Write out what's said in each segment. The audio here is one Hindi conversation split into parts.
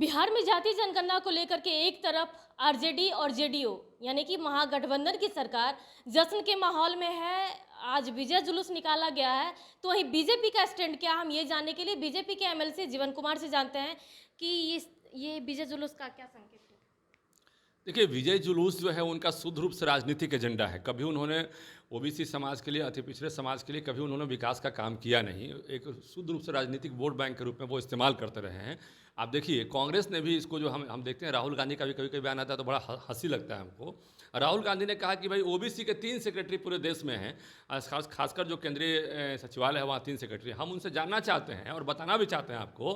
बिहार में जातीय जनगणना को लेकर के एक तरफ आरजेडी और जेडीयू यानी कि महागठबंधन की सरकार जश्न के माहौल में है। आज विजय जुलूस निकाला गया है, तो वहीं बीजेपी का स्टैंड क्या, हम ये जानने के लिए बीजेपी के एमएलसी जीवन कुमार से जानते हैं कि ये विजय जुलूस का क्या संकेत है। देखिए, विजय जुलूस जो है उनका शुद्ध रूप से राजनीतिक एजेंडा है। कभी उन्होंने ओबीसी समाज के लिए, अति पिछड़े समाज के लिए कभी उन्होंने विकास का काम किया नहीं। एक शुद्ध रूप से राजनीतिक वोट बैंक के रूप में वो इस्तेमाल करते रहे हैं। आप देखिए, कांग्रेस ने भी इसको, जो हम देखते हैं राहुल गांधी का भी कभी कभी बयान आता है तो बड़ा हंसी लगता है हमको। राहुल गांधी ने कहा कि भाई ओबीसी के 3 सेक्रेटरी पूरे देश में हैं, खासकर जो केंद्रीय सचिवालय है वहाँ 3 सेक्रेटरी। हम उनसे जानना चाहते हैं और बताना भी चाहते हैं आपको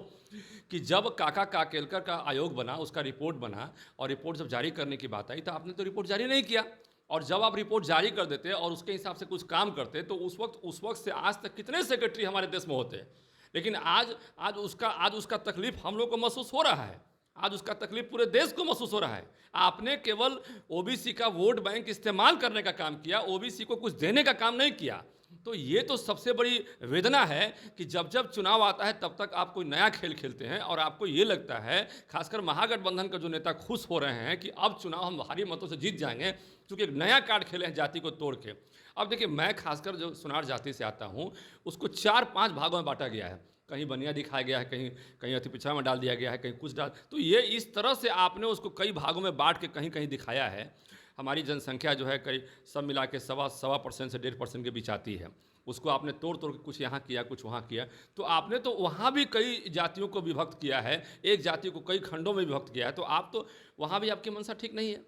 कि जब काका काकेलकर का आयोग बना, उसका रिपोर्ट बना और रिपोर्ट जब जारी करने की बात आई तो आपने तो रिपोर्ट जारी नहीं किया। और जब आप रिपोर्ट जारी कर देते और उसके हिसाब से कुछ काम करते तो उस वक्त से आज तक कितने सेक्रेटरी हमारे देश में होते। लेकिन आज उसका तकलीफ हम लोग को महसूस हो रहा है। आज उसका तकलीफ पूरे देश को महसूस हो रहा है। आपने केवल ओबीसी का वोट बैंक इस्तेमाल करने का काम किया, ओबीसी को कुछ देने का काम नहीं किया। तो ये तो सबसे बड़ी वेदना है कि जब जब चुनाव आता है तब तक आप कोई नया खेल खेलते हैं और आपको ये लगता है, खासकर महागठबंधन का जो नेता खुश हो रहे हैं कि अब चुनाव हम भारी मतों से जीत जाएंगे, क्योंकि एक नया कार्ड खेले हैं जाति को तोड़ के। अब देखिए, मैं खासकर जो सुनार जाति से आता हूँ उसको 4-5 भागों में बांटा गया है। कहीं बनिया दिखाया गया है, कहीं अति पिछड़ा में डाल दिया गया है, कहीं कुछ डाल, तो ये इस तरह से आपने उसको कई भागों में बांट के कहीं कहीं दिखाया है। हमारी जनसंख्या जो है कई सब मिला के 1.25% से 1.5% के बीच आती है। उसको आपने तोड़ तोड़ के कुछ यहाँ किया, कुछ वहाँ किया। तो आपने तो वहाँ भी कई जातियों को विभक्त किया है, एक जाति को कई खंडों में विभक्त किया है। तो आप तो वहाँ भी आपकी मंशा ठीक नहीं है।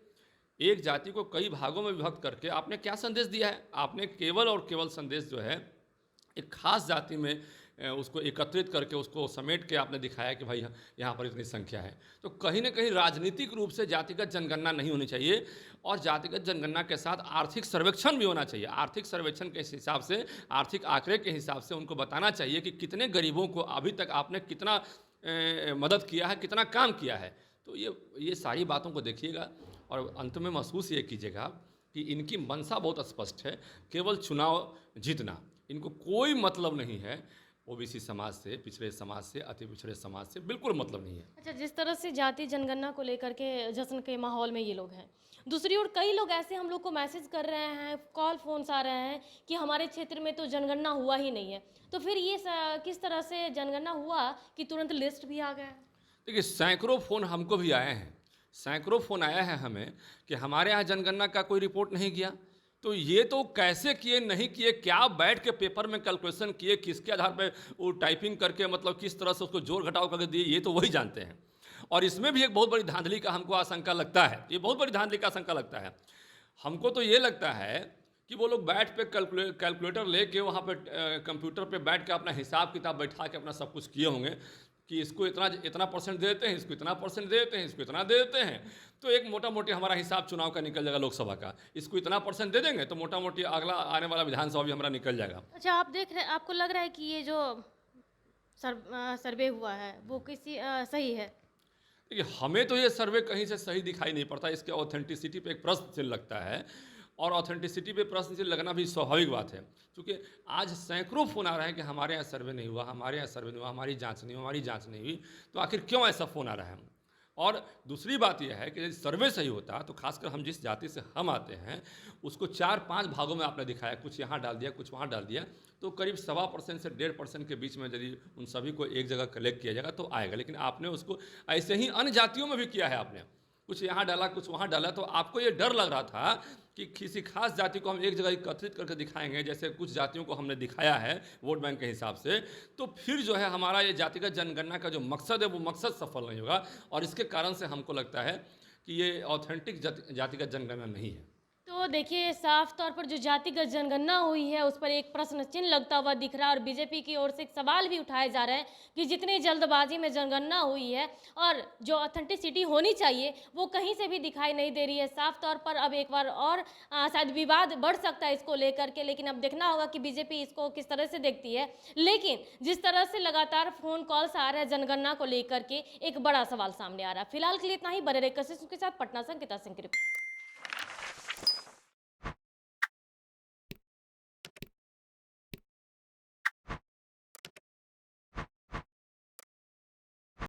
एक जाति को कई भागों में विभक्त करके आपने क्या संदेश दिया है? आपने केवल और केवल संदेश जो है एक खास जाति में उसको एकत्रित करके, उसको समेट के आपने दिखाया कि भाई यहाँ पर इतनी संख्या है। तो कहीं ना कहीं राजनीतिक रूप से जातिगत जनगणना नहीं होनी चाहिए और जातिगत जनगणना के साथ आर्थिक सर्वेक्षण भी होना चाहिए। आर्थिक सर्वेक्षण के हिसाब से, आर्थिक आंकड़े के हिसाब से उनको बताना चाहिए कि कितने गरीबों को अभी तक आपने कितना मदद किया है, कितना काम किया है। तो ये सारी बातों को देखिएगा और अंत में महसूस ये कीजिएगा कि इनकी मंशा बहुत स्पष्ट है, केवल चुनाव जीतना। इनको कोई मतलब नहीं है ओबीसी समाज से, पिछड़े समाज से, अति पिछड़े समाज से, बिल्कुल मतलब नहीं है। अच्छा, जिस तरह से जातीय जनगणना को लेकर के जश्न के माहौल में ये लोग हैं, दूसरी ओर कई लोग ऐसे हम लोग को मैसेज कर रहे हैं, कॉल फोन्स आ रहे हैं कि हमारे क्षेत्र में तो जनगणना हुआ ही नहीं है। तो फिर ये किस तरह से जनगणना हुआ कि तुरंत लिस्ट भी आ गया? देखिए, सैकड़ों फ़ोन हमको भी आए हैं, सैकड़ों फ़ोन आया है हमें कि हमारे यहाँ जनगणना का कोई रिपोर्ट नहीं किया। तो ये तो कैसे किए, नहीं किए, क्या बैठ के पेपर में कैलकुलेशन किए, किसके आधार पे वो टाइपिंग करके, मतलब किस तरह से उसको जोड़ घटाव करके दिए, ये तो वही जानते हैं। और इसमें भी एक बहुत बड़ी धांधली का हमको आशंका लगता है, ये बहुत बड़ी धांधली का आशंका लगता है। हमको तो ये लगता है कि वो लोग बैठ पे कैलकुलेटर लेके वहाँ पे कंप्यूटर पे बैठ के अपना हिसाब किताब बैठा के अपना सब कुछ किए होंगे कि इसको इतना परसेंट दे देते हैं, इसको इतना परसेंट दे देते हैं, इसको इतना दे देते हैं, तो एक मोटा मोटी हमारा हिसाब चुनाव का निकल जाएगा, लोकसभा का। इसको इतना परसेंट दे देंगे तो मोटा मोटी अगला आने वाला विधानसभा भी हमारा निकल जाएगा। अच्छा, आपको लग रहा है कि ये जो सर्वे हुआ है वो किसी सही है? देखिए, हमें तो ये सर्वे कहीं से सही दिखाई नहीं पड़ता। इसके ऑथेंटिसिटी पे एक प्रश्न चिन्ह लगता है और ऑथेंटिसिटी पे प्रश्न चिन्ह लगना भी स्वाभाविक बात है, क्योंकि आज सैकड़ों फ़ोन आ रहे हैं कि हमारे यहाँ सर्वे नहीं हुआ, हमारे यहाँ सर्वे नहीं हुआ, हमारी जांच नहीं हुई, हमारी जांच नहीं हुई। तो आखिर क्यों ऐसा फ़ोन आ रहा है? और दूसरी बात यह है कि यदि सर्वे सही होता तो खासकर हम जिस जाति से हम आते हैं उसको 4-5 भागों में आपने दिखाया, कुछ यहाँ डाल दिया, कुछ वहाँ डाल दिया, तो करीब 1.25% से 1.5% के बीच में यदि उन सभी को एक जगह कलेक्ट किया जाएगा तो आएगा। लेकिन आपने उसको ऐसे ही अन्य जातियों में भी किया है, आपने कुछ यहाँ डाला, कुछ वहाँ डाला। तो आपको ये डर लग रहा था कि किसी खास जाति को हम एक जगह एकत्रित करके दिखाएंगे, जैसे कुछ जातियों को हमने दिखाया है वोट बैंक के हिसाब से, तो फिर जो है हमारा ये जातिगत जनगणना का जो मकसद है वो मकसद सफल नहीं होगा। और इसके कारण से हमको लगता है कि ये ऑथेंटिक जातिगत जनगणना नहीं है। तो देखिए, साफ तौर पर जो जातिगत जनगणना हुई है उस पर एक प्रश्न चिन्ह लगता हुआ दिख रहा है और बीजेपी की ओर से एक सवाल भी उठाए जा रहे हैं कि जितनी जल्दबाजी में जनगणना हुई है और जो ऑथेंटिसिटी होनी चाहिए वो कहीं से भी दिखाई नहीं दे रही है। साफ तौर पर अब एक बार और शायद विवाद बढ़ सकता है इसको लेकर के, लेकिन अब देखना होगा कि बीजेपी इसको किस तरह से देखती है। लेकिन जिस तरह से लगातार फोन कॉल्स आ रहे हैं जनगणना को लेकर के, एक बड़ा सवाल सामने आ रहा है। फिलहाल के लिए इतना ही। बने रहे कशिश के साथ। पटना से अंकिता सिंह की रिपोर्ट।